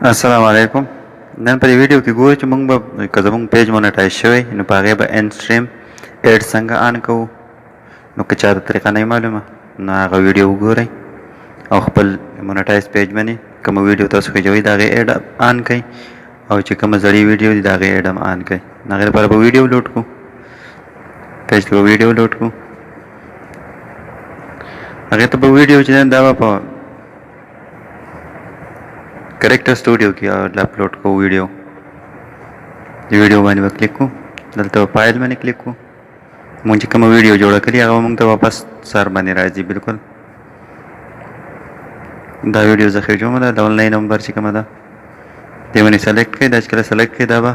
السلام علیکم. نن په دې ویډیو کې ګورو چې موږ به که زموږ پیج مونټایز شوی نو په هغې به ان سټریم ایډ څنګه آن کوو. نو که چا ته طریقه نه معلومه نو هغه ویډیو وګورئ او خپل مونټایز پیج باندې کومه ویډیو تاسو خوښوئ د هغې ایډ آن کړئ او چې کومه زړې ویډیو دي د هغې ایډ هم آن کړئ. د هغې لپاره به ویډیو لوډ کړو، پیج ته به ویډیو لوډ کړو. هغې ته به ویډیو چې دا به په کریکټر سټوډیو کې اپلوډ کوو. ویډیو د ویډیو باندې به کلیک کوو، دلته به فایل باندې کلیک کوو. مونږ چې کومه ویډیو جوړه کړې هغه مونږ ته واپس سر باندې راځي. بالکل دا ویډیو زه خېجوم ده، د آنلاین نمبر چې کومه ده دې باندې سلیکټ کړئ. دا چې کله سلیکټ کړئ دا به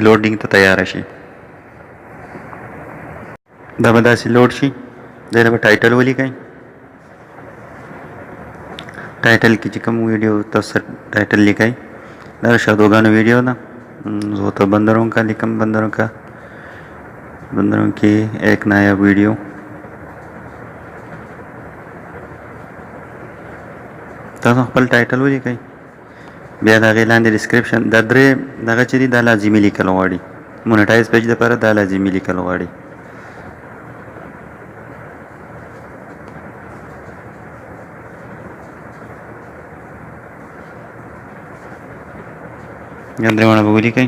لوډینګ ته تیاره شي. دا به داسې لوډ شي. دې ته به ټایټل ولیکئ. ټایټل کې چې کوم ویډیو تاسو ټایټل لیکئ دا شادوګانو ویډیو ده. वो तो बंदरों का लिखम बंदरों की एक नया वीडियो. تاسو خپل ټایټل ولیکئ، بیا د هغې لاندې ډسکرپشن دا درې دغه چې دي دا لازمي لیکل غواړي. مونټایز پیج دپاره دا لازمي لیکل غواړي. یا درېواړه به ولیکئ.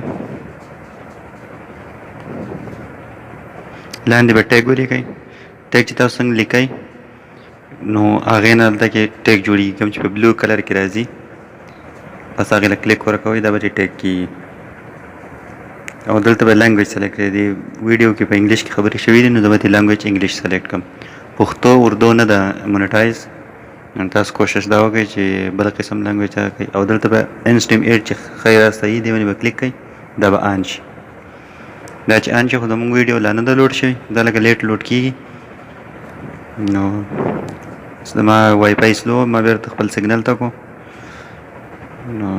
لاندې به ټیګ ولیکئ. ټیګ چې تاسو څنګه لیکئ نو هغې نه دلته کې ټیګ جوړېږي، کوم چې په بلو کلر کې راځي. بس هغې له کلیک ورکوئ، دا به چې ټیګ کېږي. او دلته به لینګویج سلیکټ کړئ. دې ویډیو کې په انګلیش کې خبرې شوي دي نو زه به دې لینګویج انګلیش سلیکټ کړم. پښتو اردو نه ده مونټایز. تاسو کوشش دا وکړئ چې بل قسم لینګویج هغه کوئ. او دلته به ان سټریم ایډ چې ښی راسته وي دې باندې به کلیک کړئ، دا به آن شي. دا چې آن شي خو زموږ ویډیو لا نه ده لوډ شوی، دا لږه لیټ لوډ کېږي. نو زما وای فای سلو، ما بیرته خپل سیګنل ته کړو. نو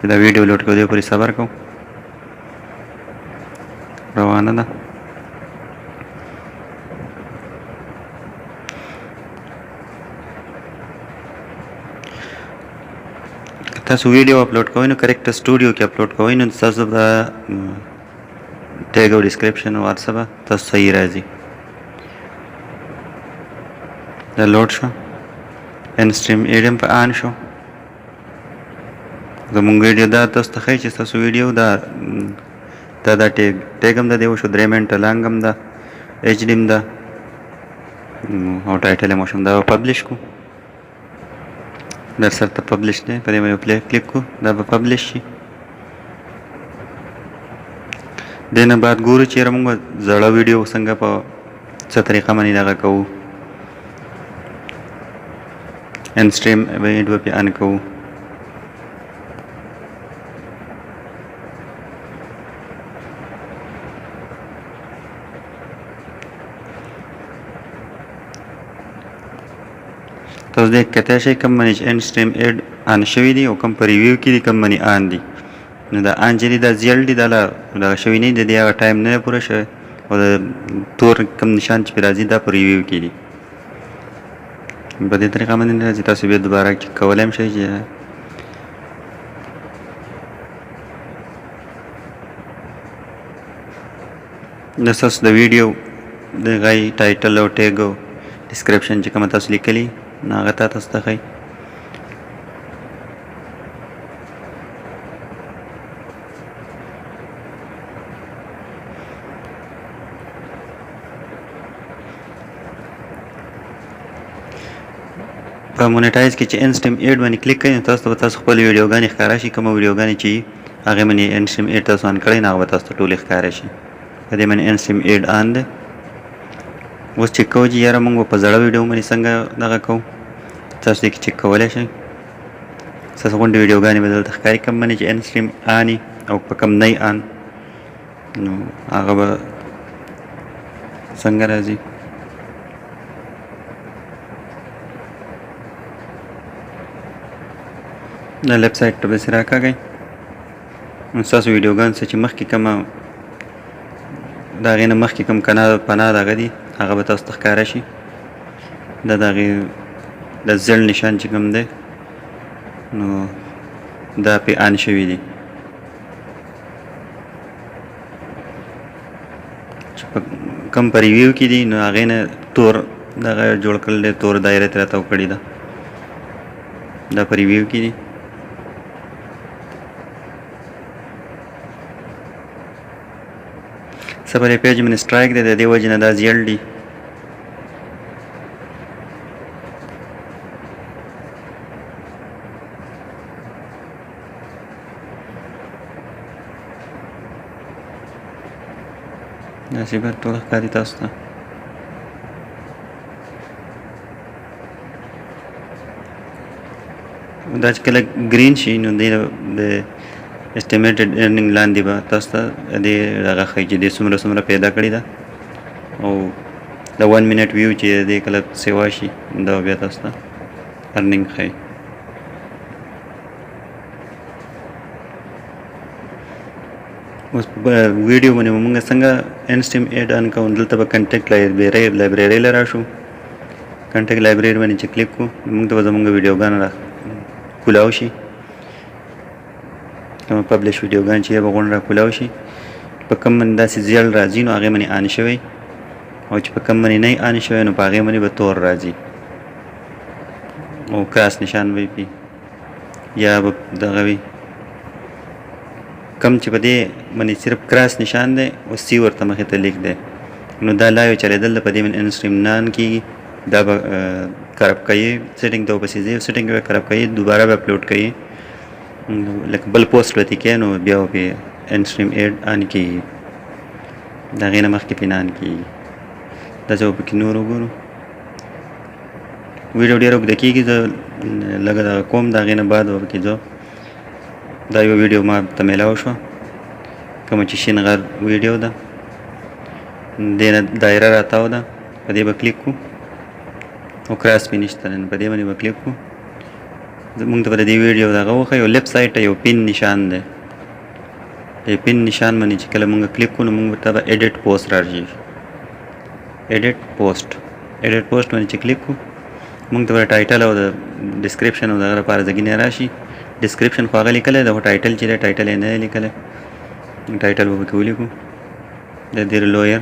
دا ویډیو لوډ کېدو پورې صبر کوو، روانه ده. تاسو ویډیو اپلوډ کوئ نو کریکټر سټوډیو کې اپلوډ کوئ نو تاسو به ټیګ او ډسکرپشن او هر څه به تاسو صحیح راځي. دا لوډ شو، ان سټریم ایډ هم په آن شو. زموږ ویډیو دا تاسو ته ښایي چې ستاسو ویډیو دا ټیګ هم د دې وشو، 3 منټه لانګ هم ده، ایچ ډي هم ده او ټایټل هم وشو. دا به پبلش کړو. در سرته پبلش دی، په دې باندې پلی کلیک کړو، دا به پبلش شي. دې نه بعد ګورو چې یاره مونږ زړه ویډیو څنګه په څه طریقه باندې دغه کوو. ان سټریم ایډ به پې آن کوو. تاسو دې کتلی شئ کوم باندې چې ان سټریم ایډ آن شوي دي او کوم په ریویو کې دي، کوم باندې آن دي. نو دا آن چې دي دا زیړ دي، دا لا دغه شوي نه دي، د دې هغه ټایم نه دی پوره شوی. او د تور کوم نشان چې پرې راځي دا په ریویو کې دي. په دې طریقه باندې نه راځي. تاسو بیا دوباره چک کولی هم شئ چې دا ستاسو د ویډیو د هغې ټایټل او ټیګ او ډسکرپشن چې کومه تاسو لیکلي نو هغه تاسو ته ښایي. په مونټایز کې چې ان سټریم ایډ باندې کلیک کړئ نو تاسو ته به تاسو خپل ویډیوګانې ښکاره شي. کومه ویډیوګانې چې هغې باندې ان سټریم ایډ تاسو آن کړی نو هغه به تاسو ته ټولې ښکاره شي. په دې باندې ان سټریم ایډ آن دی. اوس چک کوو چې یاره مونږ به په زړه ویډیو باندې څنګه دغه کوو. تاسو دې کې چک کولی شئ. ستاسو غونډې ویډیوګانې به دلته ښکاري کوم باندې چې ان سټریم آن وي او په کوم نه آن، نو هغه به څنګه راځي. دا لیفټ سایډ ته بس راکاږئ. ستاسو ویډیوګان څه چې مخکې کومه د هغې نه مخکې کوم پناه دغه دي هغه به تاسو ته ښکاره شي. دا د هغې د زیړ نشان چې کوم دی نو دا پې آن شوي دي چې په کوم په ریویو کې دي نو هغې نه تور دغه جوړ کړل دی تور دایره ترې راته وکړې ده دا په ریویو کې دي څه په دې پیج باندې سټرایک دی د دې وجې نه دا زیړ دي داسې به ټول ښکاري تاسو ته دا چې کله ګرین شي نو دی د اسټیمیټډ ارنینګ لاندې به تاسو ته دې هغه ښایي چې دې څومره پیدا کړې ده او د 1 منټ ویو چې دې کله سیوا شي دا بیا تاسو ته ارنینګ ښایي اوس په ویډیو باندې موږ څنګه انسټیم ایډ ان کوو دلته به کنټیکټ لایبرري له راشو کنټیکټ لایبرري باندې چې کلیک کوو موږ ته به زموږ ویډیوګان را کولاو شي کوم پبلش ویډیوګان چې به غونډه را کولاو شي په کوم باندې داسې زیړ راځي نو هغې باندې آن شوی او چې په کوم باندې نه آن شوی نو په هغې باندې به تور راځي او کراس نشان به وي یا به دغه وي کم چې په دې باندې صرف کراس نشان دی او سی ورته مخې ته لیک دی نو دا لایو چلېدل په دې باندې انسټریم نه آن کېږي دا به کرپ کوي سیټینګ ته ورپسې ځي سیټینګ به کرپ کوي دوباره به اپلوډ کوي لکه بل پوسټ به ترې کوي نو بیا به پرې انسټریم ایډ آن کېږي د هغې نه مخکې پرې نه آن کېږي دا چې به پکې نور وګورو ویډیو ډېره اوږده کېږي زه لږه دغه کوم د هغې نه بعد به پکې ځو دا یو ویډیو ما ته میلاو شوه کومه چې شین غر ویډیو ده دې نه دایره راتاو ده په دې به کلیک کړو او کراس پې نشته نو په دې باندې به کلیک کړو موږ ته به د دې ویډیو دغه وښیي او لیفټ سایډ ته یو پین نشان دی د پین نشان باندې چې کله موږ کلیک کړو نو موږ ته به ایډیټ پوسټ راشي ایډیټ پوسټ باندې چې کلیک کړو موږ ته به ټایټل او د ډسکرپشن او دغه لپاره ځګینې راشي ډسکرپشن خو هغه لیکلی دی خو ټایټل چې دی ټایټل یې نه دی لیکلی ټایټل به پکې ولیکو د دیر لویر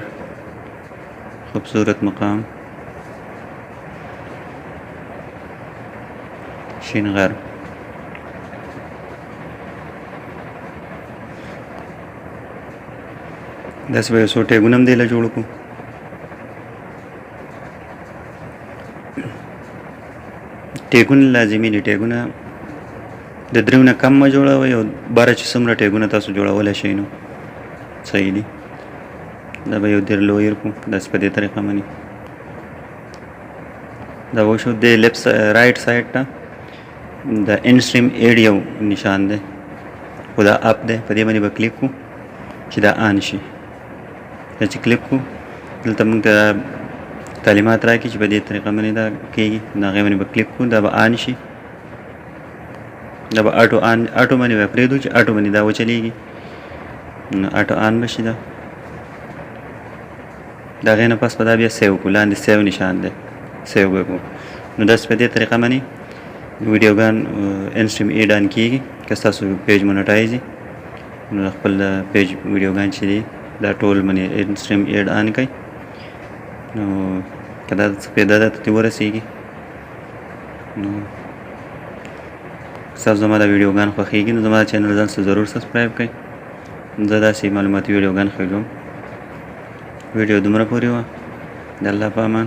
خوبصورت مقام شین غر داسې به یو څو ټیګونه هم دی له جوړ کړو ټیګونه لازمي دي ټیګونه د دریو نه کم مه جوړوئ او باره چې څومره ټیګونه تاسو جوړولی شئ نو صحیح دي دا به یو دیر لویر کړو داسې په دې طریقه باندې دا وشو د لیفټ رایټ سایډ ته د انسټریم ایډ یو نشان دی خو دا اپ دی په دې باندې به کلیک کړو چې دا آن شي دا چې کلیک کړو دلته موږ ته تعلیمات راکړي چې په دې طریقه باندې دا کېږي د هغې باندې به کلیک کړو دا به آن شي دا به اټو باندې به پرېږدو چې اټو باندې دا وچلېږي نو اټو آن به شي دا د هغې نه پس به دا بیا سیو کړو لاندې سیو نشان دی سیو به کړو نو داسې په دې طریقه باندې ویډیوګان انسټریم ایډ آن کېږي که ستاسو پیج مونټایز وي نو خپل پیج ویډیوګان چې دي دا ټول باندې انسټریم ایډ آن کړئ نو که دا څه پیدا درته ورسېږي نو ستاسو زما دا ویډیوګان خوښېږي نو زما د چینل ځان سره ضرور سبسکرایب کړئ زه داسې معلوماتي ویډیوګان ښیږم ویډیو دومره پورې وه د الله په امان